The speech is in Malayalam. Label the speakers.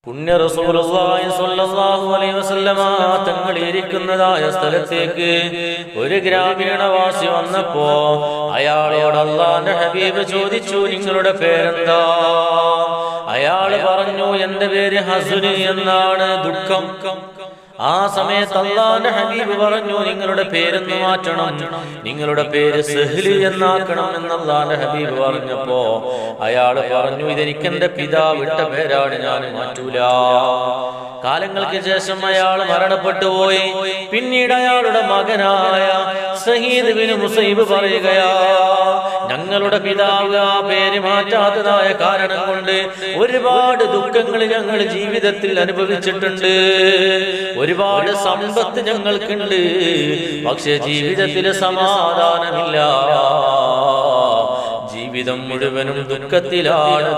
Speaker 1: പുണ്യ റസൂലുള്ളാഹി സ്വല്ലല്ലാഹു അലൈഹി വസല്ലമ തങ്ങൾ ഇരിക്കുന്നതായ സ്ഥലത്തേക്ക് ഒരു ഗ്രാമീണവാസി വന്നപ്പോ അയാളോട് അല്ലാഹുവിന്റെ ഹബീബ് ചോദിച്ചു, നിങ്ങളുടെ പേരെന്താ? അയാൾ പറഞ്ഞു, എന്റെ പേര് ഹസുന് എന്നാണ്, ദുഃഖം. ആ സമയത്ത് അല്ലാഹുവിന്റെ ഹബീബ് പറഞ്ഞു, നിങ്ങളുടെ പേരൊന്ന് മാറ്റണം, നിങ്ങളുടെ പേര് സഹ്ല് എന്നാക്കണം എന്ന് അല്ലാഹുവിന്റെ ഹബീബ് പറഞ്ഞപ്പോ അയാൾ പറഞ്ഞു, ഇതെനിക്ക് എന്റെ പിതാവ് ഇട്ട പേരാണ്, ഞാൻ മാറ്റൂല. കാലങ്ങൾക്ക് ശേഷം അയാൾ മരണപ്പെട്ടു പോയി. പിന്നീട് അയാളുടെ മകനായ സഈദ് ബിൻ മുസൈബ് പറയുകയാ, ഞങ്ങളുടെ പിതാവ് ആ പേര് മാറ്റാത്തതായ കാരണം കൊണ്ട് ഒരുപാട് ദുഃഖങ്ങൾ ഞങ്ങൾ ജീവിതത്തിൽ അനുഭവിച്ചിട്ടുണ്ട്, ഒരുപാട് സമ്പത്ത് ഞങ്ങൾക്കുണ്ട്, പക്ഷെ ജീവിതത്തിൽ സമാധാനമില്ല. ജീവിതം മുഴുവനും ദുഃഖത്തിലാണ്.